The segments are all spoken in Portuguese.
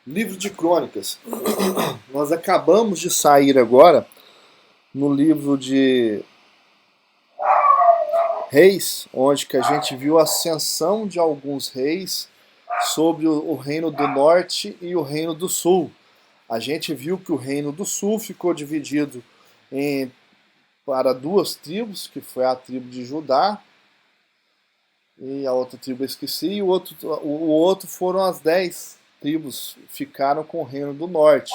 Livro de Crônicas. Nós acabamos de sair agora no livro de Reis, onde que a gente viu a ascensão de alguns reis sobre o reino do norte e o reino do sul. A gente viu que o reino do sul ficou dividido para duas tribos, que foi a tribo de Judá e a outra tribo eu esqueci, e o outro foram as 10 tribos, ficaram com o reino do norte.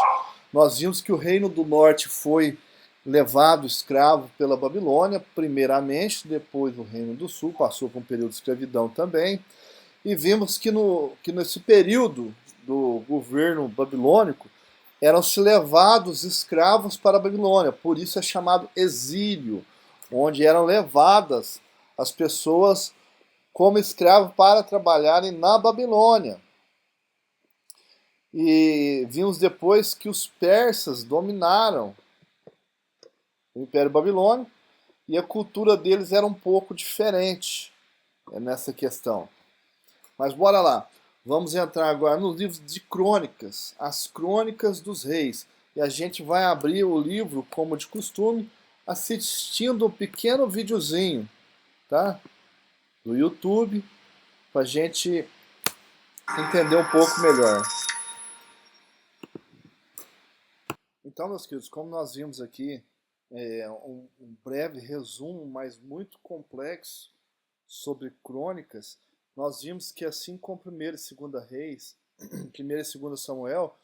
Nós vimos que o reino do norte foi levado escravo pela Babilônia, primeiramente, depois o reino do sul passou por um período de escravidão também, e vimos que nesse período do governo babilônico eram-se levados escravos para a Babilônia, por isso é chamado exílio, onde eram levadas as pessoas como escravo para trabalharem na Babilônia. E vimos depois que os persas dominaram o Império Babilônico e a cultura deles era um pouco diferente nessa questão. Mas bora lá. Vamos entrar agora nos livros de crônicas, as crônicas dos reis. E a gente vai abrir o livro, como de costume, assistindo um pequeno videozinho, tá? Do YouTube, para a gente entender um pouco melhor. Então, meus queridos, como nós vimos aqui, um breve resumo, mas muito complexo, sobre crônicas, nós vimos que assim como 1º e 2º Reis, 1º e 2º Samuel,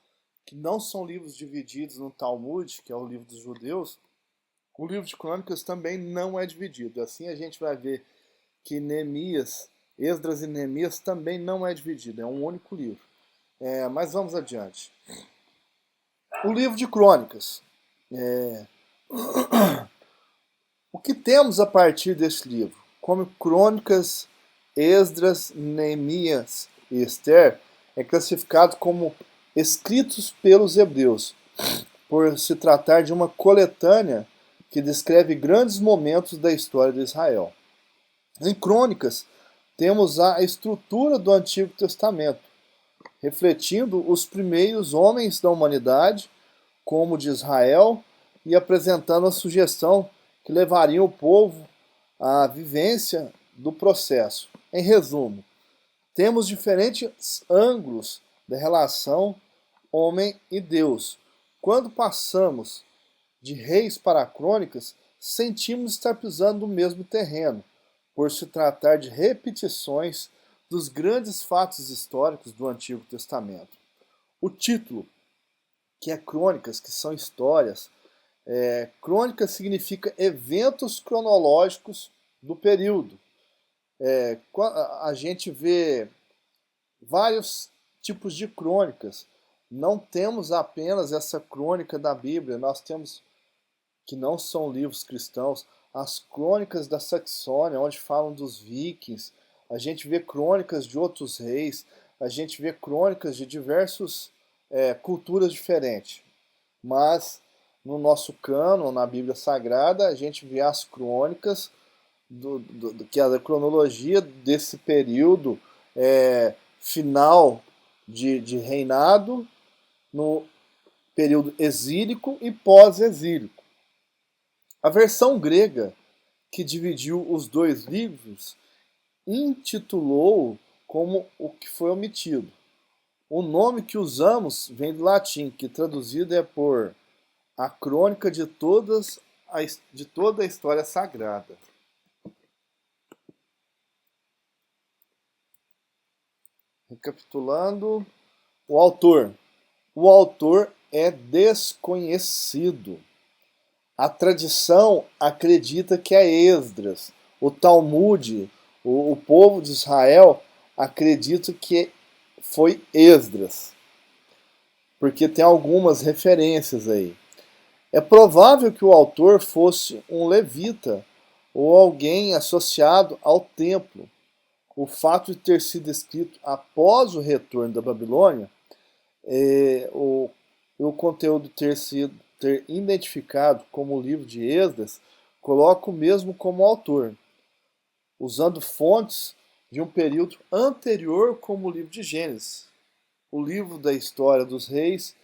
que não são livros divididos no Talmud, que é o livro dos judeus, o livro de crônicas também não é dividido. Assim a gente vai ver que Neemias, Esdras e Neemias também não é dividido, é um único livro. Mas vamos adiante. O livro de crônicas. O que temos a partir deste livro? Como crônicas, Esdras, Neemias e Esther é classificado como escritos pelos hebreus, por se tratar de uma coletânea que descreve grandes momentos da história de Israel. Em crônicas, temos a estrutura do Antigo Testamento, refletindo os primeiros homens da humanidade, como de Israel, e apresentando a sugestão que levaria o povo à vivência do processo. Em resumo, temos diferentes ângulos da relação homem e Deus. Quando passamos de reis para crônicas, sentimos estar pisando no mesmo terreno, por se tratar de repetições dos grandes fatos históricos do Antigo Testamento. O título, que é crônicas, que são histórias, crônica significa eventos cronológicos do período. A gente vê vários tipos de crônicas. Não temos apenas essa crônica da Bíblia, nós temos, que não são livros cristãos, as crônicas da Saxônia, onde falam dos vikings. A gente vê crônicas de outros reis, a gente vê crônicas de diversas culturas diferentes. Mas no nosso cânon, na Bíblia Sagrada, a gente vê as crônicas, que é a cronologia desse período final de reinado, no período exílico e pós-exílico. A versão grega, que dividiu os dois livros, intitulou como o que foi omitido. O nome que usamos vem do latim, que traduzido é por a crônica de toda a história sagrada. Recapitulando, o autor. O autor é desconhecido. A tradição acredita que é Esdras. O Talmud, o povo de Israel, acredita que foi Esdras, porque tem algumas referências aí. É provável que o autor fosse um levita ou alguém associado ao templo. O fato de ter sido escrito após o retorno da Babilônia, o conteúdo ter identificado como o livro de Esdras, coloca o mesmo como autor, usando fontes de um período anterior como o livro de Gênesis. o livro da história dos reis,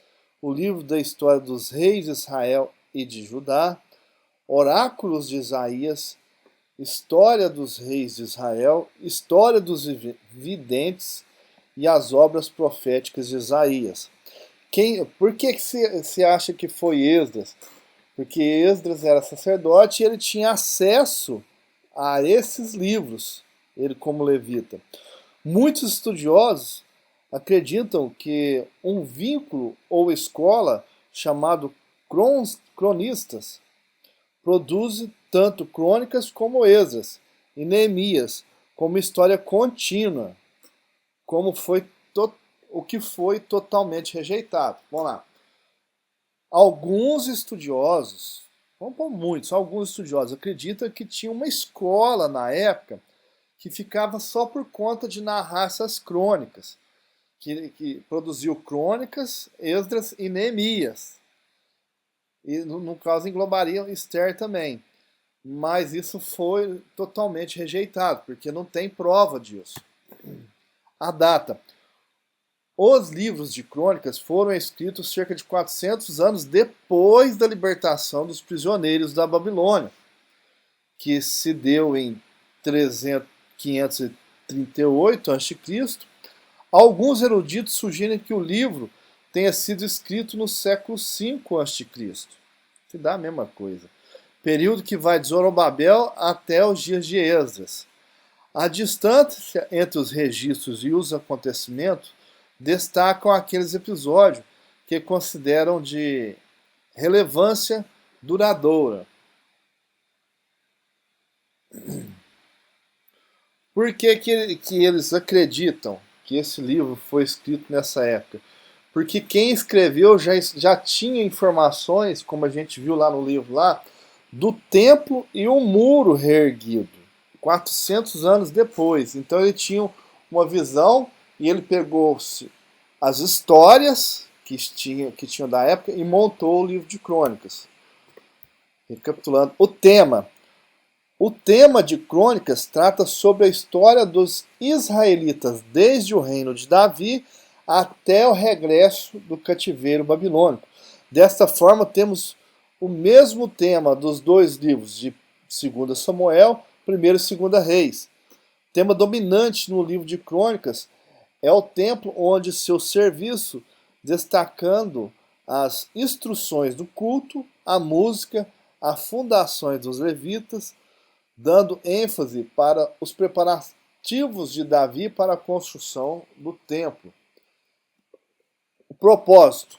o livro da história dos reis de Israel e de Judá, oráculos de Isaías, história dos reis de Israel, história dos videntes e as obras proféticas de Isaías. Por que você acha que foi Esdras? Porque Esdras era sacerdote e ele tinha acesso a esses livros, ele como levita. Muitos estudiosos acreditam que um vínculo ou escola chamado cronistas produz tanto crônicas como Esdras e Neemias, como história contínua, como o que foi totalmente rejeitado. Vamos lá. Alguns estudiosos, alguns estudiosos acreditam que tinha uma escola na época que ficava só por conta de narrar essas crônicas, que produziu crônicas, Esdras e Neemias. E no caso englobaria Esther também. Mas isso foi totalmente rejeitado, porque não tem prova disso. A data. Os livros de crônicas foram escritos cerca de 400 anos depois da libertação dos prisioneiros da Babilônia, que se deu em 538 a.C. Alguns eruditos sugerem que o livro tenha sido escrito no século V a.C., que dá a mesma coisa. Período que vai de Zorobabel até os dias de Esdras. A distância entre os registros e os acontecimentos destacam aqueles episódios que consideram de relevância duradoura. Por que eles acreditam que esse livro foi escrito nessa época? Porque quem escreveu já tinha informações, como a gente viu lá no livro, do templo e o muro reerguido, 400 anos depois. Então ele tinha uma visão e ele pegou as histórias que tinham da época e montou o livro de crônicas. Recapitulando, o tema. O tema de Crônicas trata sobre a história dos israelitas desde o reino de Davi até o regresso do cativeiro babilônico. Desta forma, temos o mesmo tema dos dois livros de 2 Samuel, 1 e 2 Reis. O tema dominante no livro de Crônicas é o templo onde seu serviço, destacando as instruções do culto, a música, as fundações dos levitas, dando ênfase para os preparativos de Davi para a construção do templo. O propósito.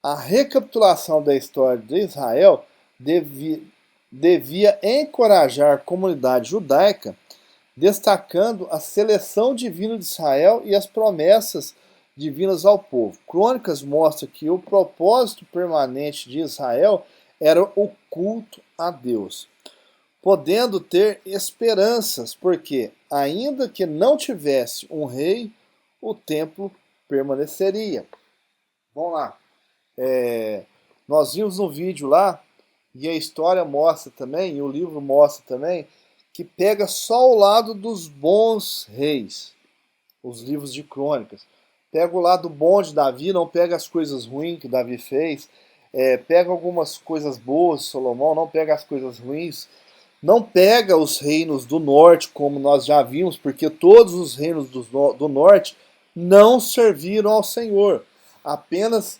A recapitulação da história de Israel devia encorajar a comunidade judaica, destacando a seleção divina de Israel e as promessas divinas ao povo. Crônicas mostra que o propósito permanente de Israel era o culto a Deus, podendo ter esperanças, porque, ainda que não tivesse um rei, o templo permaneceria. Vamos lá. Nós vimos no vídeo lá, e a história mostra também, e o livro mostra também, que pega só o lado dos bons reis, os livros de crônicas. Pega o lado bom de Davi, não pega as coisas ruins que Davi fez, pega algumas coisas boas de Salomão, não pega as coisas ruins, não pega os reinos do norte, como nós já vimos, porque todos os reinos do norte não serviram ao Senhor. Apenas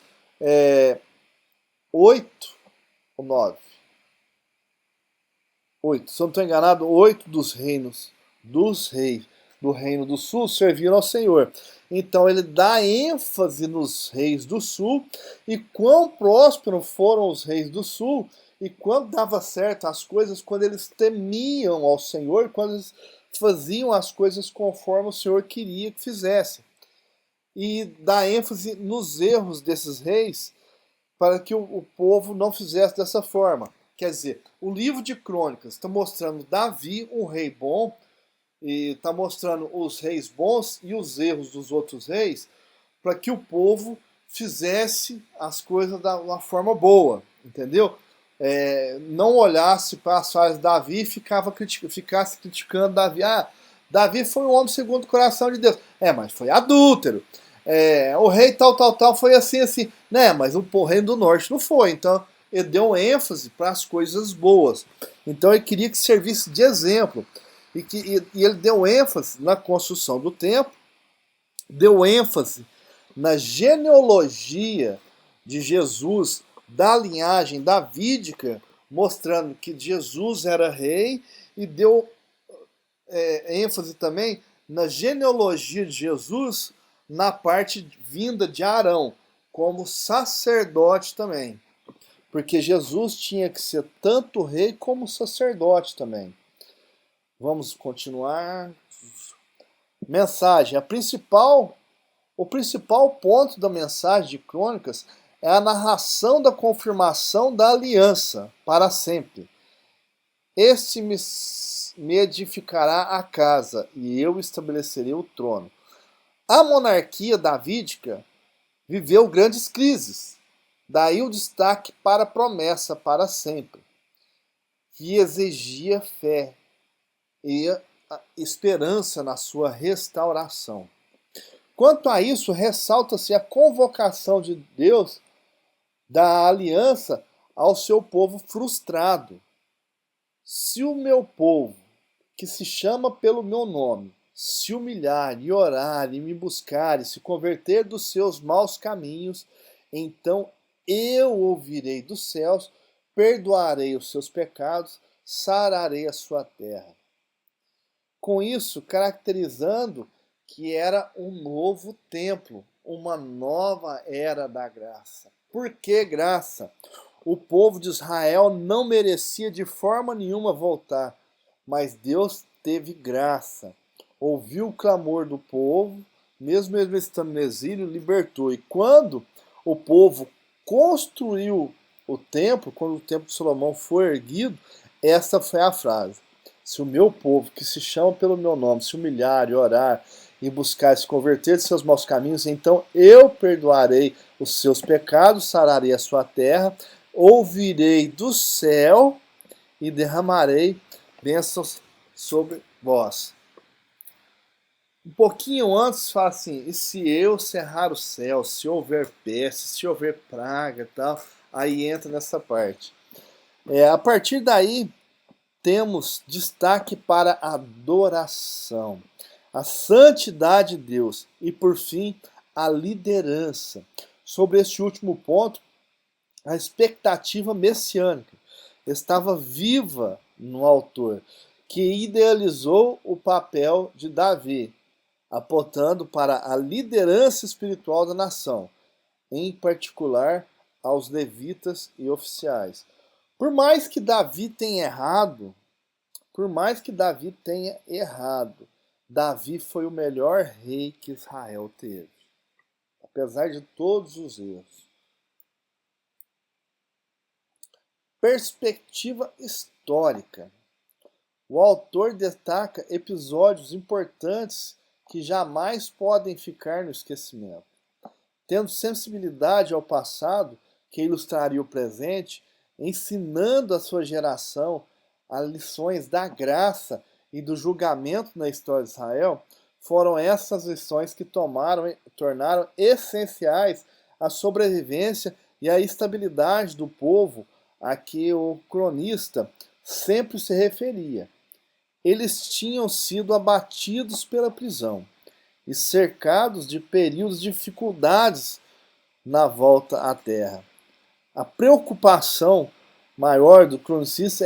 8 ou 9. 8, se eu não estou enganado, 8 dos reis do reino do sul serviram ao Senhor. Então ele dá ênfase nos reis do sul e quão prósperos foram os reis do sul e quando dava certo as coisas, quando eles temiam ao Senhor, quando eles faziam as coisas conforme o Senhor queria que fizessem. E dá ênfase nos erros desses reis para que o povo não fizesse dessa forma. Quer dizer, o livro de Crônicas está mostrando Davi, um rei bom, e está mostrando os reis bons e os erros dos outros reis, para que o povo fizesse as coisas da uma forma boa, entendeu? Não olhasse para as falhas de Davi e ficasse criticando Davi. Davi foi um homem segundo o coração de Deus. Mas foi adúltero. o rei tal foi assim, assim, né? Mas o reino do norte não foi. Então ele deu ênfase para as coisas boas. Então ele queria que servisse de exemplo. E ele deu ênfase na construção do templo, deu ênfase na genealogia de Jesus, da linhagem davídica, mostrando que Jesus era rei, e deu ênfase também na genealogia de Jesus na parte vinda de Arão, como sacerdote também. Porque Jesus tinha que ser tanto rei como sacerdote também. Vamos continuar. Mensagem. O principal ponto da mensagem de Crônicas é a narração da confirmação da aliança para sempre. Este me edificará a casa, e eu estabelecerei o trono. A monarquia davídica viveu grandes crises. Daí o destaque para a promessa para sempre, que exigia fé e a esperança na sua restauração. Quanto a isso, ressalta-se a convocação de Deus da aliança ao seu povo frustrado. Se o meu povo, que se chama pelo meu nome, se humilhar e orar e me buscar e se converter dos seus maus caminhos, então eu ouvirei dos céus, perdoarei os seus pecados, sararei a sua terra. Com isso, caracterizando que era um novo templo, uma nova era da graça. Por que graça? O povo de Israel não merecia de forma nenhuma voltar, mas Deus teve graça. Ouviu o clamor do povo, mesmo ele estando no exílio, libertou. E quando o povo construiu o templo, quando o templo de Salomão foi erguido, essa foi a frase: se o meu povo, que se chama pelo meu nome, se humilhar e orar e buscar se converter de seus maus caminhos, então eu perdoarei os seus pecados, sararei a sua terra, ouvirei do céu e derramarei bênçãos sobre vós. Um pouquinho antes fala assim: e se eu cerrar o céu, se houver peste, se houver praga e tal, aí entra nessa parte. A partir daí, temos destaque para a adoração, a santidade de Deus e, por fim, a liderança. Sobre este último ponto, a expectativa messiânica estava viva no autor, que idealizou o papel de Davi, apontando para a liderança espiritual da nação, em particular aos levitas e oficiais. Por mais que Davi tenha errado, Davi foi o melhor rei que Israel teve, apesar de todos os erros. Perspectiva histórica. O autor destaca episódios importantes que jamais podem ficar no esquecimento. Tendo sensibilidade ao passado, que ilustraria o presente, ensinando a sua geração as lições da graça e do julgamento na história de Israel, foram essas lições que tornaram essenciais a sobrevivência e a estabilidade do povo a que o cronista sempre se referia. Eles tinham sido abatidos pela prisão e cercados de períodos de dificuldades na volta à terra. A preocupação maior do cronicista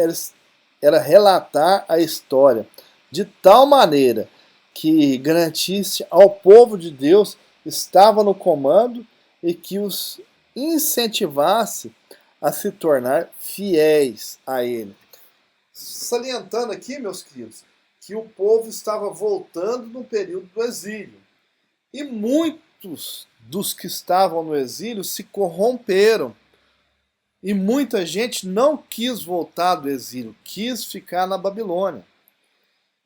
era relatar a história de tal maneira que garantisse ao povo de Deus estava no comando e que os incentivasse a se tornar fiéis a ele. Salientando aqui, meus queridos, que o povo estava voltando no período do exílio. E muitos dos que estavam no exílio se corromperam. E muita gente não quis voltar do exílio, quis ficar na Babilônia.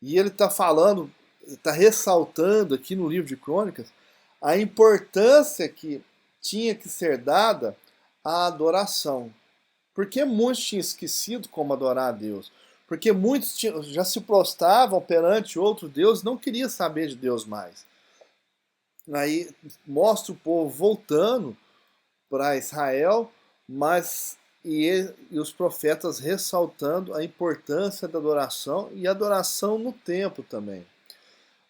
E ele está falando, está ressaltando aqui no livro de Crônicas a importância que tinha que ser dada à adoração. Porque muitos tinham esquecido como adorar a Deus. Porque muitos já se prostravam perante outro Deus, não queriam saber de Deus mais. Aí mostra o povo voltando para Israel, mas e os profetas ressaltando a importância da adoração e adoração no templo também.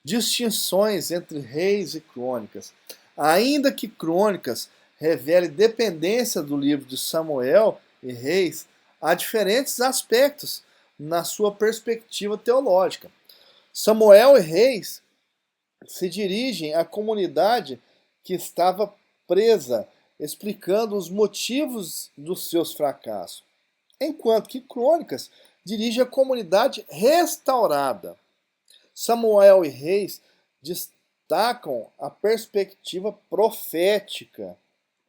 Distinções entre reis e crônicas. Ainda que crônicas revele dependência do livro de Samuel e Reis, há diferentes aspectos na sua perspectiva teológica. Samuel e Reis se dirigem à comunidade que estava presa, explicando os motivos dos seus fracassos, enquanto que Crônicas dirige a comunidade restaurada. Samuel e Reis destacam a perspectiva profética,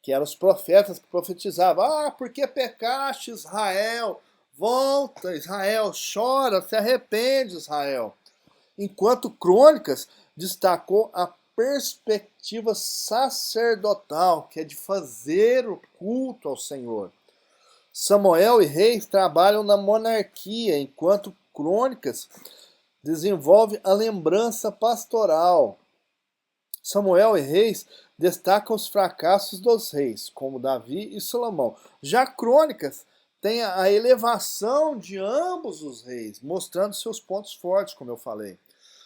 que eram os profetas que profetizavam. Ah, porque pecaste, Israel? Volta, Israel, chora, se arrepende, Israel. Enquanto Crônicas destacou a perspectiva sacerdotal, que é de fazer o culto ao Senhor. Samuel e Reis trabalham na monarquia, enquanto Crônicas desenvolve a lembrança pastoral. Samuel e Reis destacam os fracassos dos reis, como Davi e Salomão. Já Crônicas tem a elevação de ambos os reis, mostrando seus pontos fortes, como eu falei.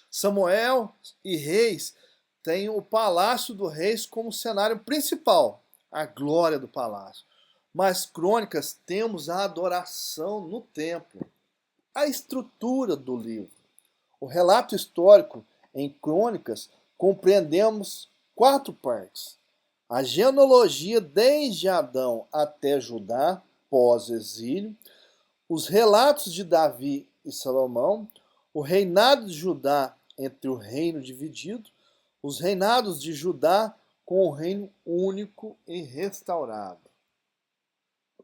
Samuel e Reis têm o palácio do reis como cenário principal, a glória do palácio. Mas Crônicas temos a adoração no templo, a estrutura do livro. O relato histórico em Crônicas compreendemos 4 partes. A genealogia desde Adão até Judá, pós-exílio, os relatos de Davi e Salomão, o reinado de Judá entre o reino dividido, os reinados de Judá com o reino único e restaurado.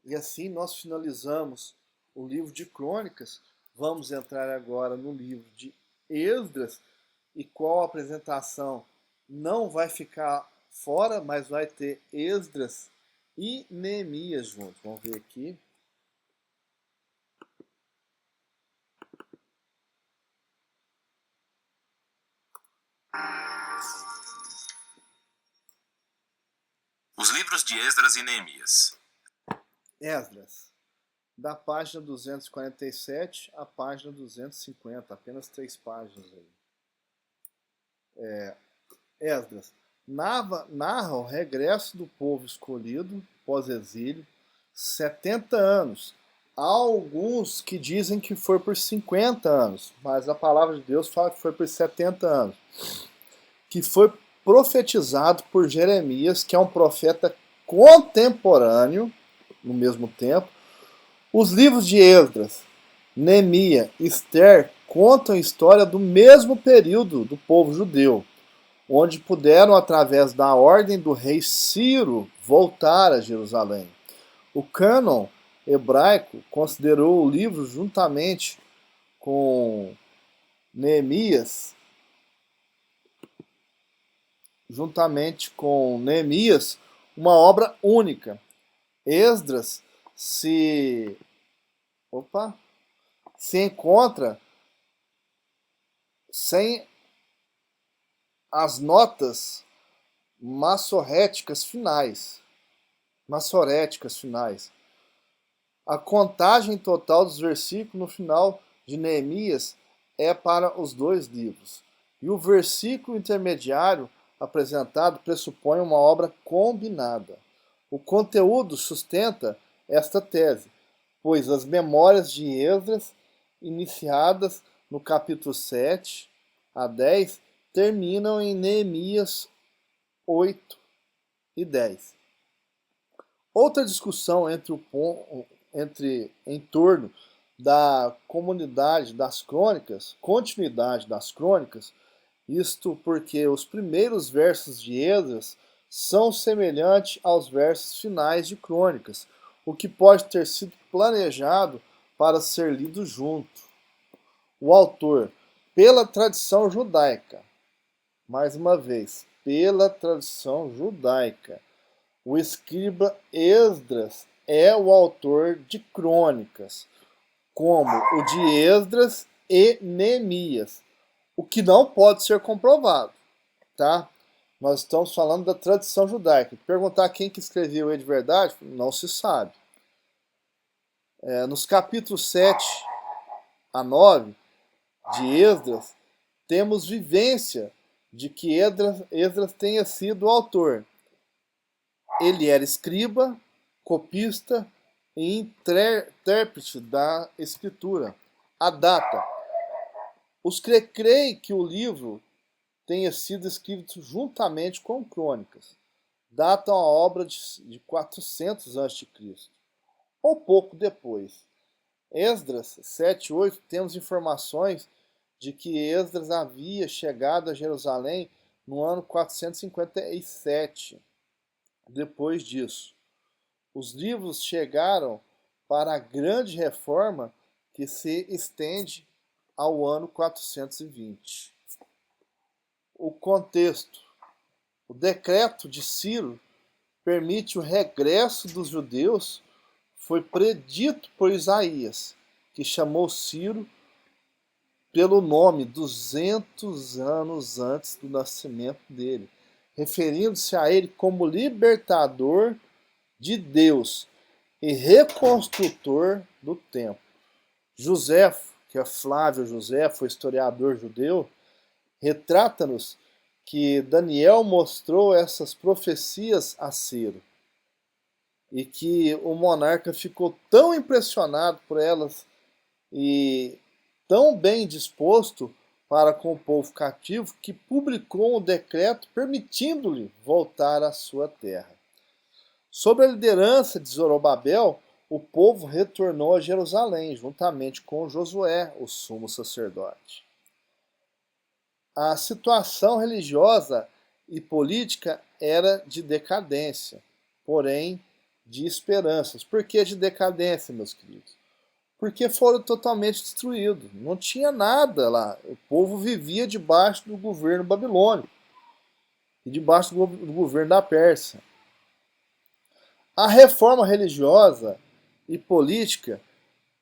E assim nós finalizamos o livro de Crônicas. Vamos entrar agora no livro de Esdras, e qual apresentação não vai ficar fora, mas vai ter Esdras e Neemias juntos. Vamos ver aqui. Os livros de Esdras e Neemias. Esdras, da página 247 à página 250, apenas 3 páginas aí. Esdras narra o regresso do povo escolhido pós-exílio, 70 anos. Há alguns que dizem que foi por 50 anos, mas a palavra de Deus fala que foi por 70 anos. Que foi profetizado por Jeremias, que é um profeta contemporâneo, no mesmo tempo. Os livros de Esdras, Neemias e Esther contam a história do mesmo período do povo judeu, onde puderam, através da ordem do rei Ciro, voltar a Jerusalém. O cânon hebraico considerou o livro juntamente com Neemias, uma obra única. Esdras se encontra sem as notas massoréticas finais. A contagem total dos versículos no final de Neemias é para os 2 livros. E o versículo intermediário apresentado pressupõe uma obra combinada. O conteúdo sustenta esta tese, pois as memórias de Esdras, iniciadas no capítulo 7 a 10, terminam em Neemias 8 e 10. Outra discussão em torno da continuidade das crônicas, isto porque os primeiros versos de Esdras são semelhantes aos versos finais de Crônicas, o que pode ter sido planejado para ser lido junto. O autor, pela tradição judaica, mais uma vez, pela tradição judaica, o escriba Esdras é o autor de Crônicas, como o de Esdras e Neemias, o que não pode ser comprovado, tá? Nós estamos falando da tradição judaica. Perguntar quem que escreveu ele de verdade, não se sabe. Nos capítulos 7 a 9 de Esdras, temos vivência de que Esdras tenha sido o autor. Ele era escriba, copista e intérprete da escritura. A data. Os que creem que o livro tenha sido escrito juntamente com crônicas datam a obra de 400 a.C., ou pouco depois. Esdras 7 e 8, temos informações de que Esdras havia chegado a Jerusalém no ano 457. Depois disso, os livros chegaram para a grande reforma que se estende ao ano 420. O contexto. O decreto de Ciro permite o regresso dos judeus. Foi predito por Isaías, que chamou Ciro pelo nome 200 anos antes do nascimento dele, referindo-se a ele como libertador de Deus e reconstrutor do templo. Joséfo, que é Flávio Joséfo, historiador judeu, retrata-nos que Daniel mostrou essas profecias a Ciro e que o monarca ficou tão impressionado por elas e tão bem disposto para com o povo cativo que publicou um decreto permitindo-lhe voltar à sua terra. Sob a liderança de Zorobabel, o povo retornou a Jerusalém, juntamente com Josué, o sumo sacerdote. A situação religiosa e política era de decadência, porém de esperanças. Por que de decadência, meus queridos? Porque foram totalmente destruídos. Não tinha nada lá. O povo vivia debaixo do governo babilônico e debaixo do governo da Pérsia. A reforma religiosa e política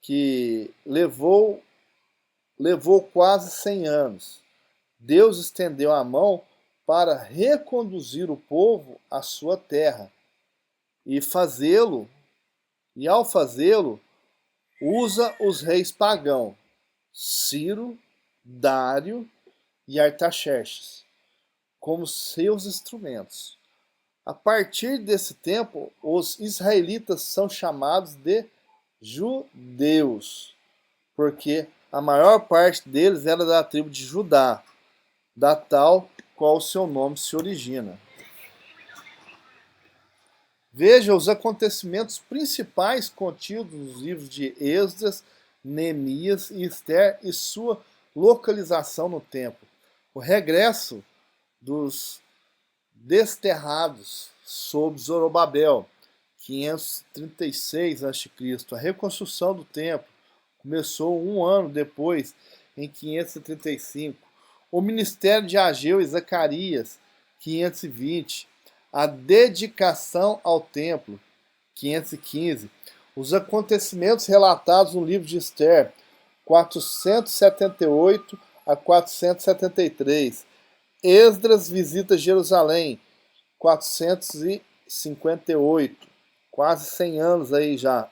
que levou quase 100 anos. Deus estendeu a mão para reconduzir o povo à sua terra e ao fazê-lo, usa os reis pagãos, Ciro, Dário e Artaxerxes, como seus instrumentos. A partir desse tempo, os israelitas são chamados de judeus, porque a maior parte deles era da tribo de Judá, da tal qual o seu nome se origina. Veja os acontecimentos principais contidos nos livros de Esdras, Neemias e Ester e sua localização no templo. O regresso dos desterrados sob Zorobabel, 536 a.C. A reconstrução do templo começou um ano depois, em 535. O ministério de Ageu e Zacarias, 520. A dedicação ao templo, 515. Os acontecimentos relatados no livro de Ester, 478 a 473. Esdras visita Jerusalém, 458. Quase 100 anos aí já.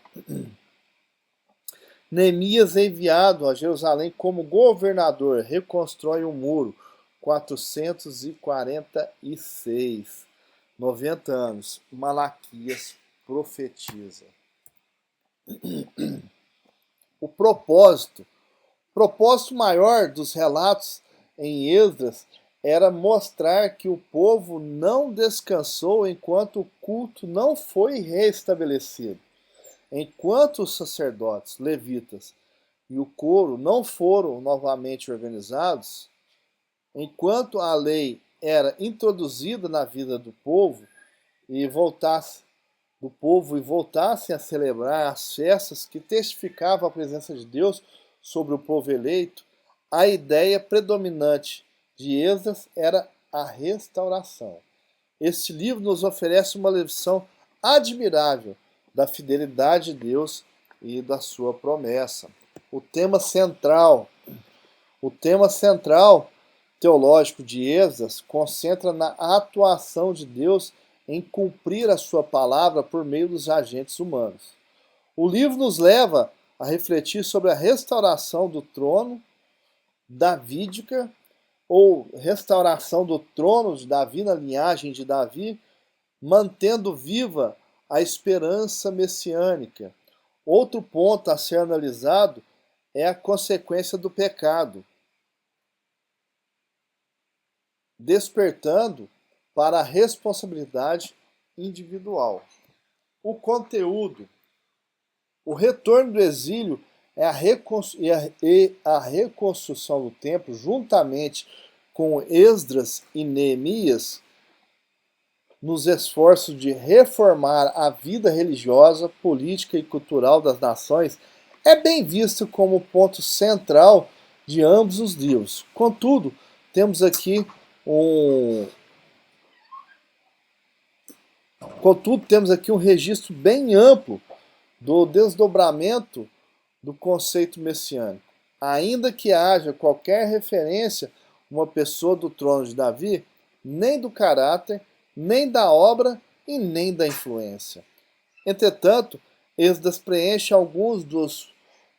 Neemias é enviado a Jerusalém como governador, reconstrói o muro, 446. 90 anos. Malaquias profetiza. O propósito maior dos relatos em Esdras era mostrar que o povo não descansou enquanto o culto não foi restabelecido. Enquanto os sacerdotes, levitas e o coro não foram novamente organizados, enquanto a lei era introduzida na vida do povo e voltassem a celebrar as festas que testificavam a presença de Deus sobre o povo eleito, a ideia predominante de Esdras era a restauração. Este livro nos oferece uma lição admirável da fidelidade de Deus e da sua promessa. O tema central teológico de Esdras concentra na atuação de Deus em cumprir a sua palavra por meio dos agentes humanos. O livro nos leva a refletir sobre a restauração do trono davídica, ou restauração do trono de Davi na linhagem de Davi, mantendo viva a esperança messiânica. Outro ponto a ser analisado é a consequência do pecado, despertando para a responsabilidade individual. O conteúdo. O retorno do exílio e a reconstrução do templo, juntamente com Esdras e Neemias, nos esforços de reformar a vida religiosa, política e cultural das nações, é bem visto como ponto central de ambos os livros. Contudo, temos aqui um registro bem amplo do desdobramento do conceito messiânico. Ainda que haja qualquer referência a uma pessoa do trono de Davi, nem do caráter, nem da obra e nem da influência. Entretanto, Esdras preenche alguns dos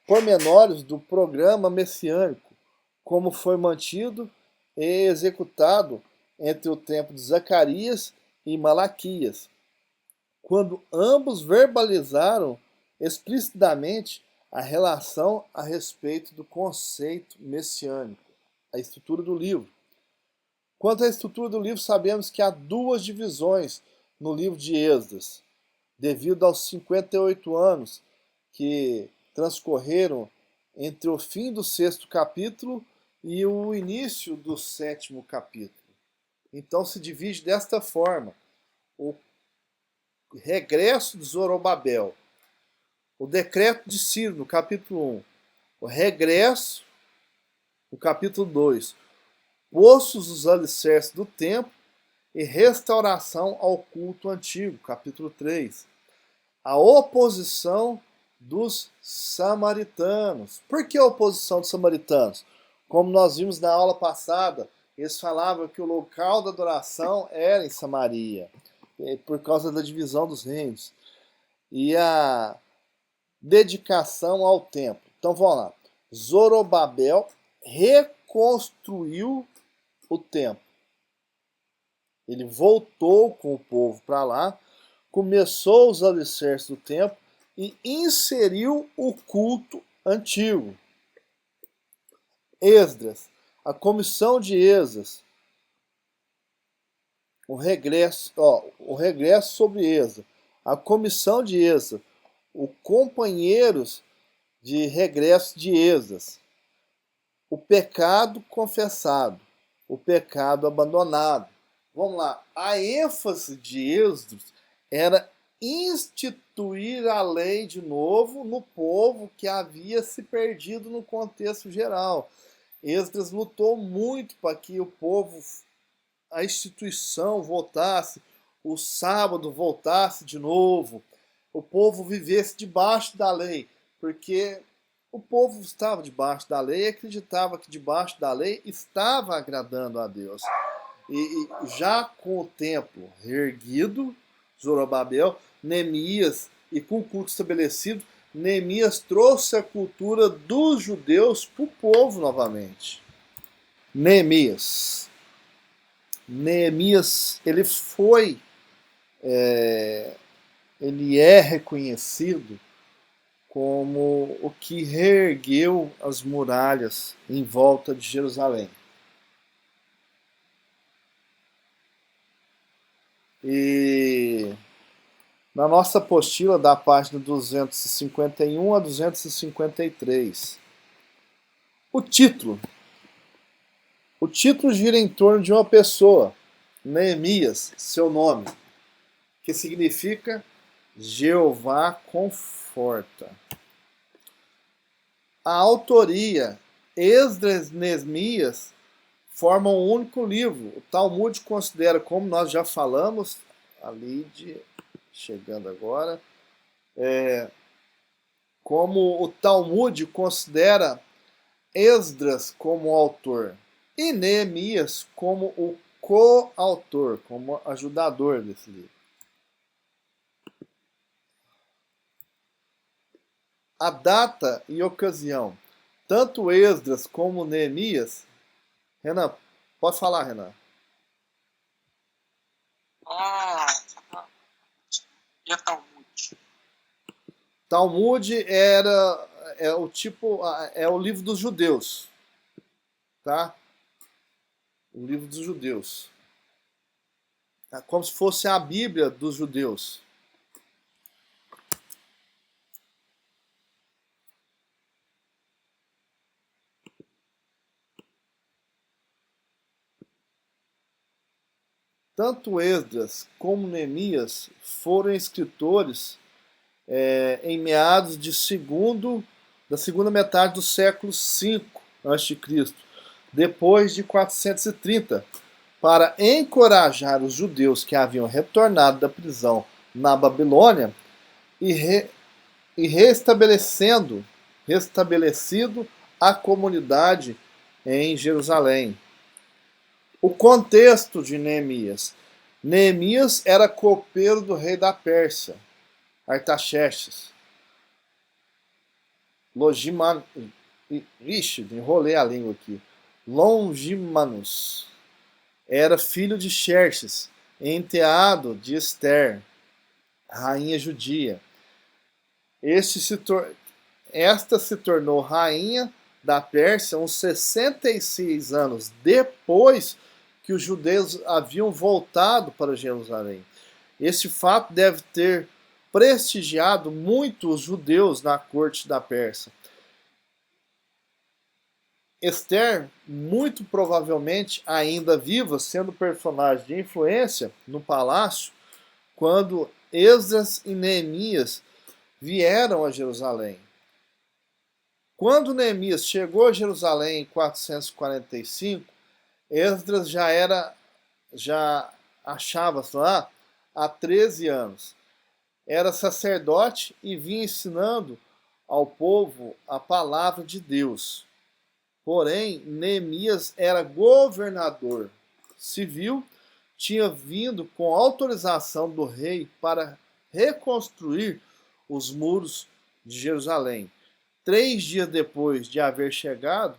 pormenores do programa messiânico, como foi mantido e executado entre o tempo de Zacarias e Malaquias, quando ambos verbalizaram explicitamente a relação a respeito do conceito messiânico, a estrutura do livro. Quanto à estrutura do livro, sabemos que há duas divisões no livro de Esdras, devido aos 58 anos que transcorreram entre o fim do 6º capítulo e o início do 7º capítulo. Então se divide desta forma: o regresso de Zorobabel, o decreto de Ciro, no capítulo 1, o regresso, no capítulo 2, postos os alicerces do templo e restauração ao culto antigo, capítulo 3. A oposição dos samaritanos. Por que a oposição dos samaritanos? Como nós vimos na aula passada, eles falavam que o local da adoração era em Samaria, por causa da divisão dos reinos. E a dedicação ao templo. Então vamos lá. Zorobabel reconstruiu o templo. Ele voltou com o povo para lá, começou os alicerces do templo e inseriu o culto antigo. Esdras, a comissão de Esdras, o regresso sobre Esdras, a comissão de Esdras, os companheiros de regresso de Esdras, o pecado confessado, o pecado abandonado. Vamos lá, a ênfase de Esdras era instituir a lei de novo no povo que havia se perdido no contexto geral. Esdras lutou muito para que o povo, a instituição voltasse, o sábado voltasse de novo, o povo vivesse debaixo da lei, porque o povo estava debaixo da lei e acreditava que debaixo da lei estava agradando a Deus. E já com o templo reerguido, Zorobabel, Neemias, e com o culto estabelecido, Neemias trouxe a cultura dos judeus para o povo novamente. Neemias, ele é reconhecido como o que reergueu as muralhas em volta de Jerusalém. E na nossa apostila, da página 251 a 253, o título gira em torno de uma pessoa, Neemias, seu nome, que significa Jeová conforta. A autoria, Esdras e Neemias, formam um único livro. O Talmud considera, como nós já falamos, a Lide, chegando agora, como o Talmud considera Esdras como autor. e Neemias como o coautor, como ajudador desse livro. A data e ocasião, tanto Esdras como Neemias. Renan, pode falar, Renan. E a Talmud? Talmud é o livro dos judeus, tá? O livro dos judeus. É como se fosse a Bíblia dos judeus. Tanto Esdras como Neemias foram escritores em meados da segunda metade do século V a.C., depois de 430, para encorajar os judeus que haviam retornado da prisão na Babilônia e restabelecido a comunidade em Jerusalém. O contexto de Neemias. Neemias era copeiro do rei da Pérsia, Artaxerxes. Enrolei a língua aqui. Longimanus era filho de Xerxes, enteado de Ester, rainha judia. Esta se tornou rainha da Pérsia uns 66 anos depois que os judeus haviam voltado para Jerusalém. Esse fato deve ter prestigiado muito os judeus na corte da Pérsia. Ester, muito provavelmente ainda viva, sendo personagem de influência no palácio, quando Esdras e Neemias vieram a Jerusalém. Quando Neemias chegou a Jerusalém em 445, Esdras já achava-se lá há 13 anos. Era sacerdote e vinha ensinando ao povo a palavra de Deus. Porém, Neemias era governador civil, tinha vindo com autorização do rei para reconstruir os muros de Jerusalém. 3 dias depois de haver chegado,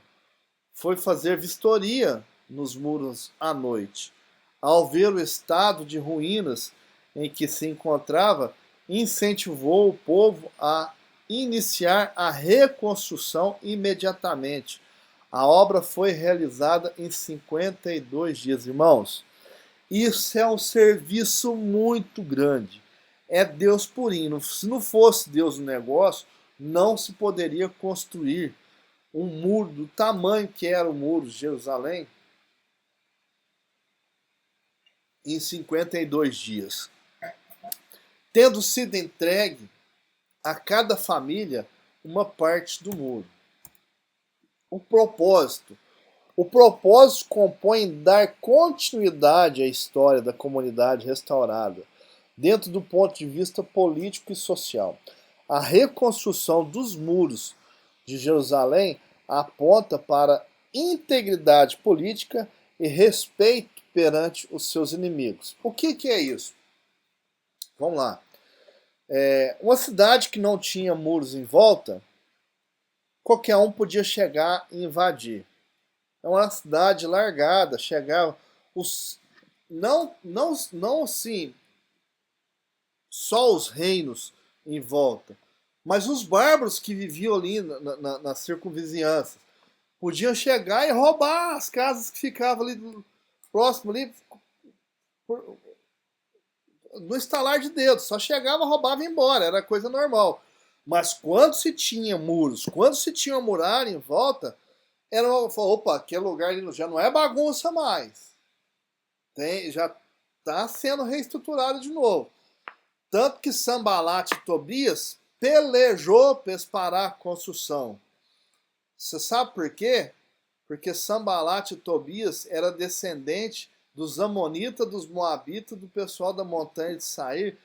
foi fazer vistoria nos muros à noite. Ao ver o estado de ruínas em que se encontrava, incentivou o povo a iniciar a reconstrução imediatamente. A obra foi realizada em 52 dias, irmãos. Isso é um serviço muito grande. É Deus purinho. Se não fosse Deus no negócio, não se poderia construir um muro do tamanho que era o muro de Jerusalém em 52 dias. Tendo sido entregue a cada família uma parte do muro. O propósito compõe em dar continuidade à história da comunidade restaurada, dentro do ponto de vista político e social. A reconstrução dos muros de Jerusalém aponta para integridade política e respeito perante os seus inimigos. O que é isso? Vamos lá. Uma cidade que não tinha muros em volta, qualquer um podia chegar e invadir. É uma cidade largada, chegava não assim só os reinos em volta, mas os bárbaros que viviam ali na circunvizinhança podiam chegar e roubar as casas que ficavam ali próximo ali no estalar de dedos. Só chegava, roubava e ia embora, era coisa normal. Mas quando se tinha muros, quando se tinha uma muralha em volta, opa, aquele lugar ali já não é bagunça mais. Já está sendo reestruturado de novo. Tanto que Sanbalat e Tobias pelejou para parar a construção. Você sabe por quê? Porque Sanbalat e Tobias era descendente dos Amonitas, dos Moabitas, do pessoal da montanha de Seir,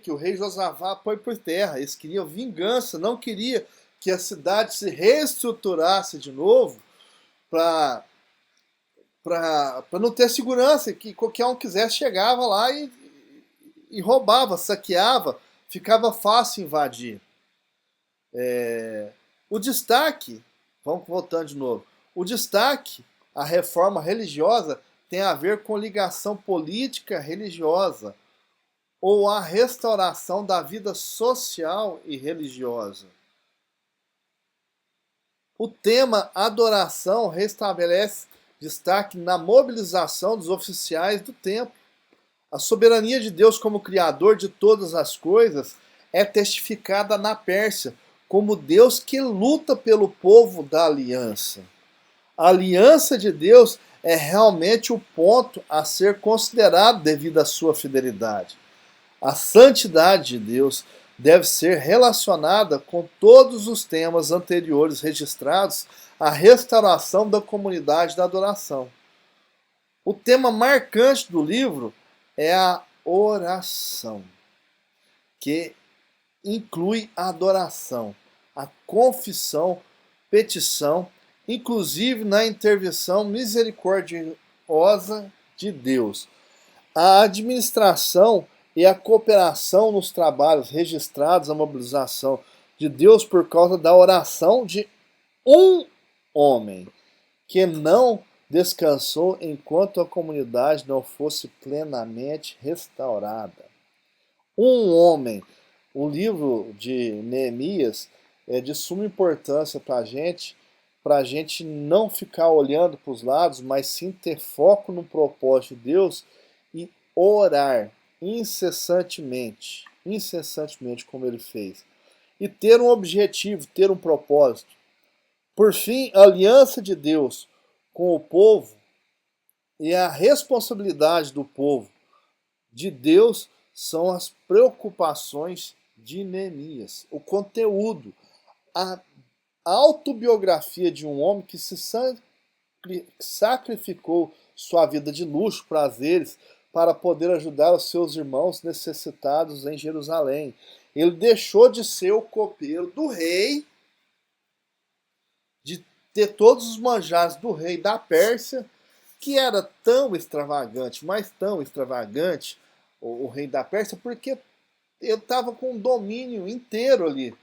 que o rei Josafá põe por terra. Eles queriam vingança, não queria que a cidade se reestruturasse de novo para para não ter segurança, que qualquer um quisesse chegava lá e roubava, saqueava, ficava fácil invadir. O destaque, vamos voltando de novo, o destaque, a reforma religiosa tem a ver com ligação política religiosa ou a restauração da vida social e religiosa. O tema adoração restabelece destaque na mobilização dos oficiais do templo. A soberania de Deus como Criador de todas as coisas é testificada na Pérsia como Deus que luta pelo povo da aliança. A aliança de Deus é realmente o ponto a ser considerado devido à sua fidelidade. A santidade de Deus deve ser relacionada com todos os temas anteriores registrados à restauração da comunidade da adoração. O tema marcante do livro é a oração, que inclui a adoração, a confissão, petição, inclusive na intervenção misericordiosa de Deus. A administração e a cooperação nos trabalhos registrados, a mobilização de Deus por causa da oração de um homem, que não descansou enquanto a comunidade não fosse plenamente restaurada. Um homem. O livro de Neemias é de suma importância para a gente não ficar olhando para os lados, mas sim ter foco no propósito de Deus e orar incessantemente como ele fez. E ter um objetivo, ter um propósito. Por fim, a aliança de Deus com o povo e a responsabilidade do povo de Deus são as preocupações de Neemias. O conteúdo, a autobiografia de um homem que se sacrificou sua vida de luxo, prazeres, para poder ajudar os seus irmãos necessitados em Jerusalém. Ele deixou de ser o copeiro do rei, de ter todos os manjares do rei da Pérsia, que era tão extravagante, mas tão extravagante, o rei da Pérsia, porque ele estava com um domínio inteiro ali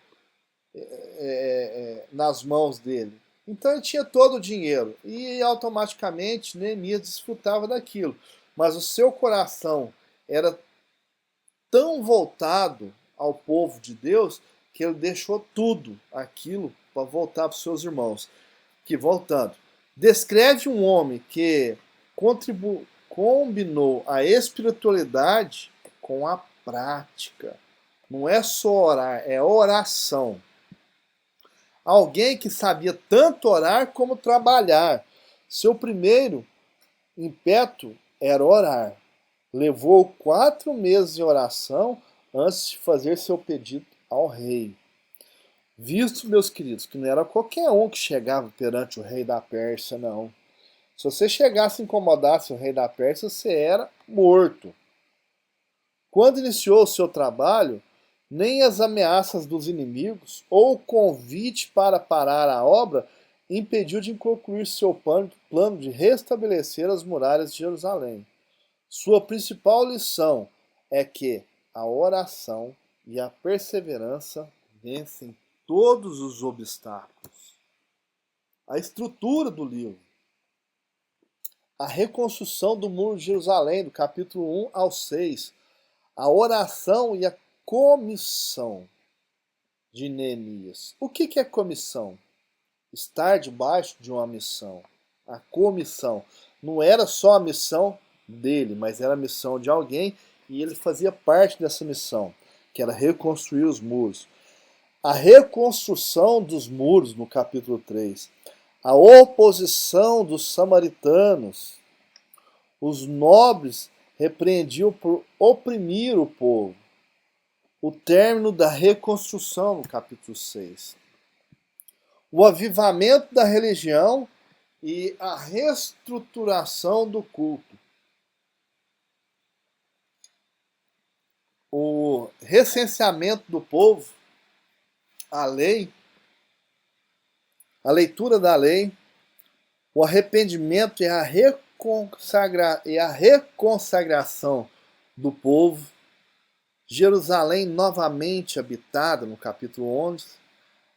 nas mãos dele. Então ele tinha todo o dinheiro e automaticamente Neemias desfrutava daquilo. Mas o seu coração era tão voltado ao povo de Deus que ele deixou tudo aquilo para voltar para os seus irmãos. Que, voltando, descreve um homem que combinou a espiritualidade com a prática. Não é só orar, é oração. Alguém que sabia tanto orar como trabalhar. Seu primeiro impeto era orar. Levou 4 meses em oração antes de fazer seu pedido ao rei. Visto, meus queridos, que não era qualquer um que chegava perante o rei da Pérsia, não. Se você chegasse e incomodasse o rei da Pérsia, você era morto. Quando iniciou o seu trabalho, nem as ameaças dos inimigos ou o convite para parar a obra impediu de concluir seu plano de restabelecer as muralhas de Jerusalém. Sua principal lição é que a oração e a perseverança vencem todos os obstáculos. A estrutura do livro. A reconstrução do muro de Jerusalém, do capítulo 1 ao 6. A oração e a comissão de Neemias. O que é comissão? Estar debaixo de uma missão. A comissão. Não era só a missão dele, mas era a missão de alguém e ele fazia parte dessa missão, que era reconstruir os muros. A reconstrução dos muros, no capítulo 3. A oposição dos samaritanos. Os nobres repreendiam por oprimir o povo. O término da reconstrução, no capítulo 6. O avivamento da religião e a reestruturação do culto. O recenseamento do povo, a lei, a leitura da lei, o arrependimento e a reconsagração do povo, Jerusalém novamente habitada, no capítulo 11,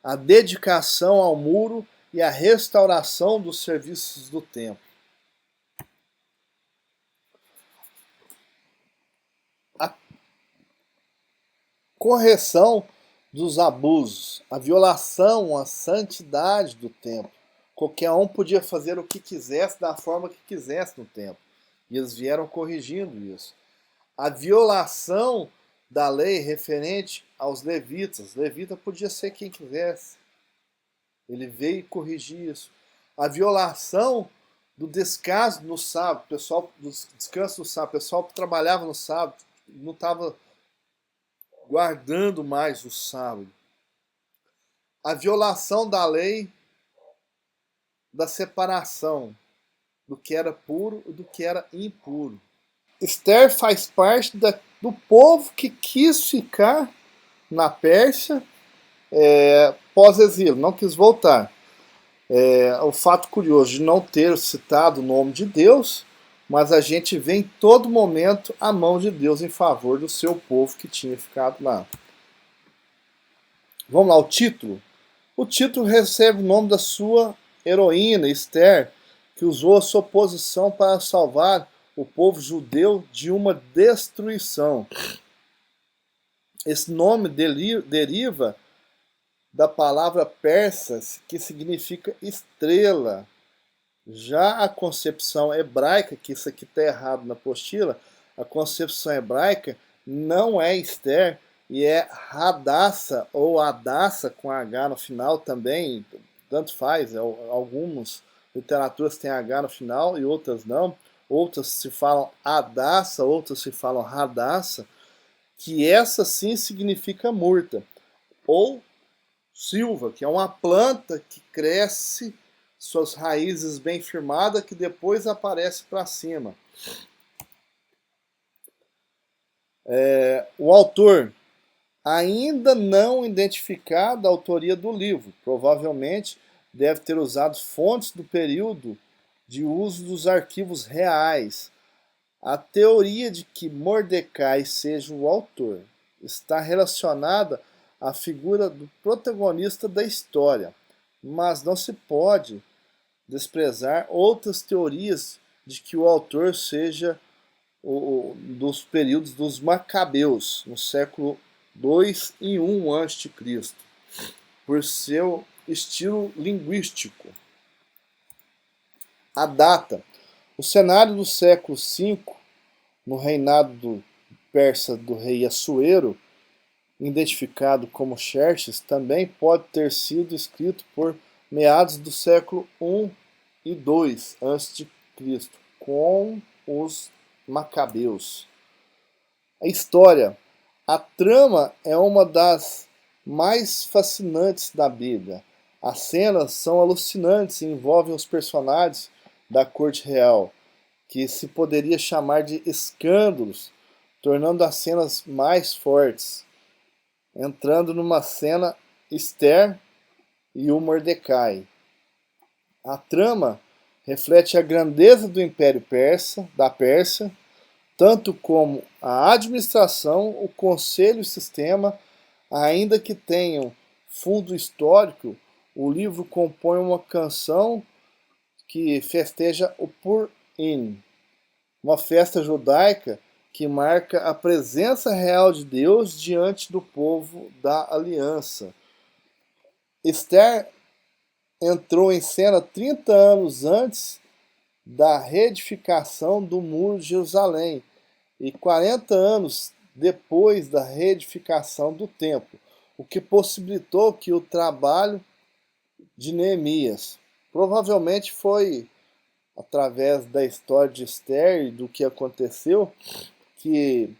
a dedicação ao muro e a restauração dos serviços do templo. A correção dos abusos, a violação à santidade do templo. Qualquer um podia fazer o que quisesse, da forma que quisesse no templo. E eles vieram corrigindo isso. A violação da lei referente aos levitas. Levita podia ser quem quisesse. Ele veio corrigir isso. A violação do descanso no sábado. Pessoal, do descanso no sábado. O pessoal que trabalhava no sábado não estava guardando mais o sábado. A violação da lei da separação do que era puro e do que era impuro. Esther faz parte do povo que quis ficar na Pérsia pós-exílio, não quis voltar. O fato curioso de não ter citado o nome de Deus, mas a gente vê em todo momento a mão de Deus em favor do seu povo que tinha ficado lá. Vamos lá, o título. O título recebe o nome da sua heroína, Esther, que usou a sua posição para salvar o povo judeu de uma destruição. Esse nome deriva da palavra persa, que significa estrela. Já a concepção hebraica, que isso aqui está errado na apostila, a concepção hebraica não é Esther, e é Hadassa, ou Adassa, com H no final também, tanto faz, algumas literaturas têm H no final e outras não, outras se falam Adassa, outras se falam Hadassa, que essa sim significa murta, ou silva, que é uma planta que cresce, suas raízes bem firmadas, que depois aparece para cima. O autor ainda não identificado a autoria do livro, provavelmente deve ter usado fontes do período de uso dos arquivos reais. A teoria de que Mordecai seja o autor está relacionada à figura do protagonista da história, mas não se pode desprezar outras teorias de que o autor seja dos períodos dos Macabeus, no século 2 e 1 a.C., por seu estilo linguístico. A data. O cenário do século V, no reinado do persa do rei Assuero, identificado como Xerxes, também pode ter sido escrito por meados do século I e II a.C., com os Macabeus. A história. A trama é uma das mais fascinantes da Bíblia. As cenas são alucinantes e envolvem os personagens da corte real, que se poderia chamar de escândalos, tornando as cenas mais fortes. Entrando numa cena Esther e o Mordecai. A trama reflete a grandeza do Império Persa, da Pérsia, tanto como a administração, o conselho e o sistema, ainda que tenham fundo histórico. O livro compõe uma canção que festeja o Purim, uma festa judaica que marca a presença real de Deus diante do povo da aliança. Esther entrou em cena 30 anos antes da reedificação do Muro de Jerusalém e 40 anos depois da reedificação do templo, o que possibilitou que o trabalho de Neemias provavelmente foi através da história de Esther e do que aconteceu que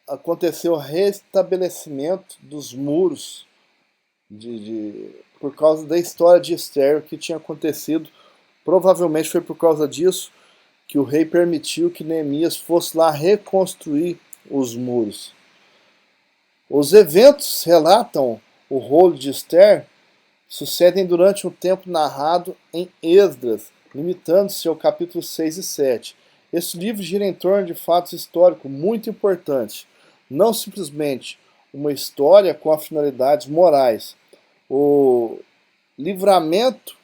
aconteceu o restabelecimento dos muros por causa da história de Esther que tinha acontecido. Provavelmente foi por causa disso que o rei permitiu que Neemias fosse lá reconstruir os muros. Os eventos relatam o rolo de Esther sucedem durante um tempo narrado em Esdras, limitando-se ao capítulo 6 e 7. Esse livro gira em torno de fatos históricos muito importantes, não simplesmente uma história com finalidades morais. O livramento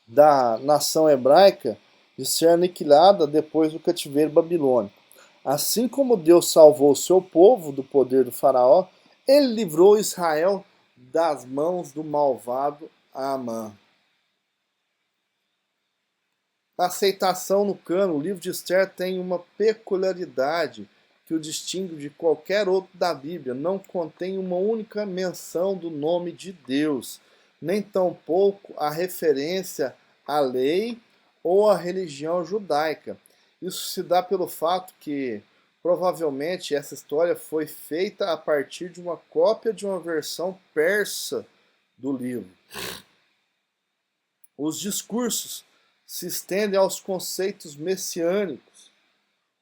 da nação hebraica de ser aniquilada depois do cativeiro babilônico. Assim como Deus salvou o seu povo do poder do faraó, ele livrou Israel das mãos do malvado Amã. A aceitação no cano, o livro de Esther tem uma peculiaridade que o distingue de qualquer outro da Bíblia. Não contém uma única menção do nome de Deus, nem tampouco a referência à lei ou à religião judaica. Isso se dá pelo fato que, provavelmente, essa história foi feita a partir de uma cópia de uma versão persa do livro. Os discursos se estendem aos conceitos messiânicos,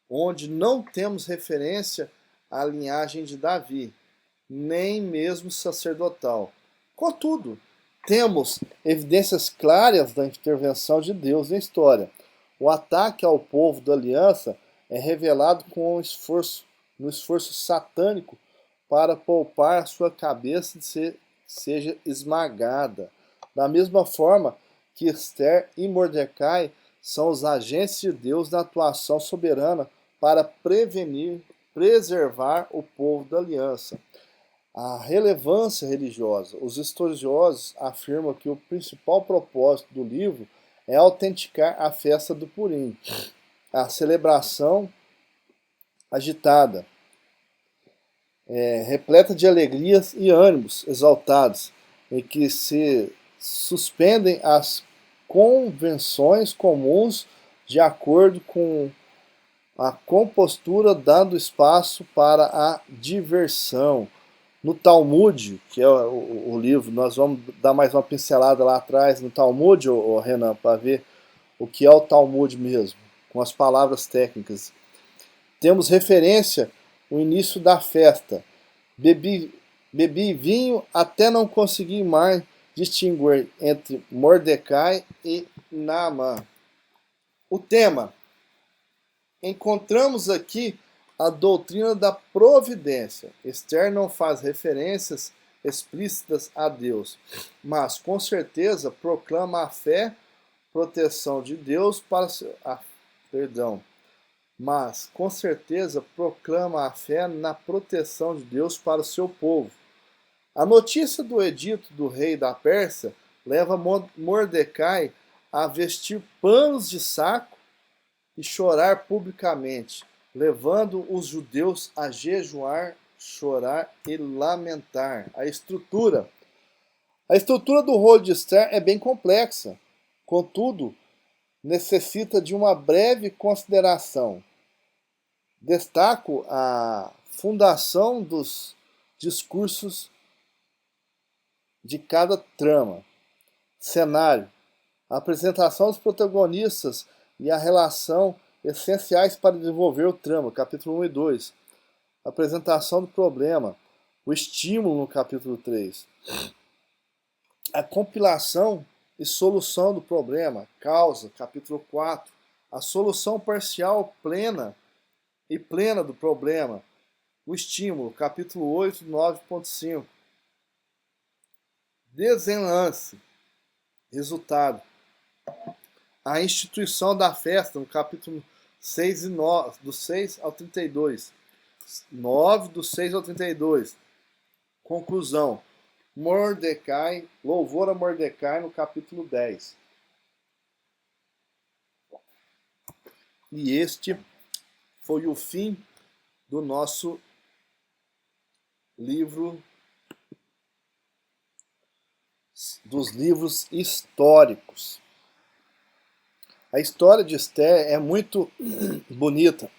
onde não temos referência à linhagem de Davi, nem mesmo sacerdotal. Contudo, temos evidências claras da intervenção de Deus na história. O ataque ao povo da aliança é revelado com um esforço satânico para poupar a sua cabeça de seja esmagada. Da mesma forma que Esther e Mordecai são os agentes de Deus na atuação soberana para preservar o povo da aliança. A relevância religiosa. Os estudiosos afirmam que o principal propósito do livro é autenticar a festa do Purim, a celebração agitada, repleta de alegrias e ânimos exaltados, em que se suspendem as convenções comuns de acordo com a compostura, dando espaço para a diversão. No Talmud, que é o livro, nós vamos dar mais uma pincelada lá atrás no Talmud, Renan, para ver o que é o Talmud mesmo, com as palavras técnicas. Temos referência ao início da festa. Bebi vinho até não conseguir mais distinguir entre Mordecai e Naamã. O tema. Encontramos aqui a doutrina da providência. Esther não faz referências explícitas a Deus, mas com certeza proclama a fé, proteção de Deus para mas com certeza proclama a fé na proteção de Deus para o seu povo. A notícia do edito do rei da Pérsia leva Mordecai a vestir panos de saco e chorar publicamente, levando os judeus a jejuar, chorar e lamentar. A estrutura do rolo de Esther é bem complexa, contudo, necessita de uma breve consideração. Destaco a fundação dos discursos de cada trama. Cenário, a apresentação dos protagonistas e a relação essenciais para desenvolver o trama, capítulo 1 e 2. A apresentação do problema, o estímulo no capítulo 3. A compilação e solução do problema, causa, capítulo 4. A solução parcial plena do problema, o estímulo, capítulo 8, 9.5. Desenlace, resultado. A instituição da festa, no capítulo 6 e 9, do 6 ao 32. 9, do 6 ao 32. Conclusão. Mordecai, louvor a Mordecai, no capítulo 10. E este foi o fim do nosso livro, dos livros históricos. A história de Esther é muito bonita.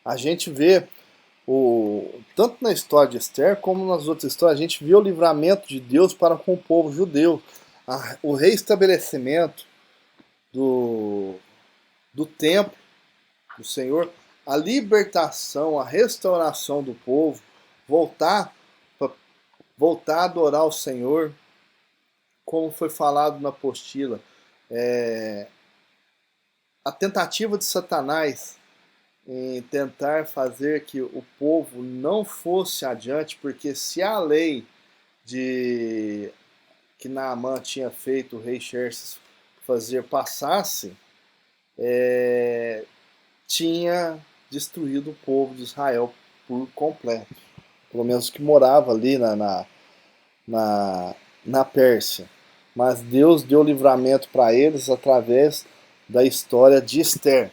A gente vê, tanto na história de Esther como nas outras histórias, a gente vê o livramento de Deus para com o povo judeu, o reestabelecimento do templo do Senhor, a libertação, a restauração do povo, voltar voltar a adorar o Senhor, como foi falado na apostila. A tentativa de Satanás em tentar fazer que o povo não fosse adiante, porque se a lei que Naamã tinha feito o rei Xerxes fazer passasse, tinha destruído o povo de Israel por completo. Pelo menos que morava ali na Pérsia. Mas Deus deu livramento para eles através da história de Esther.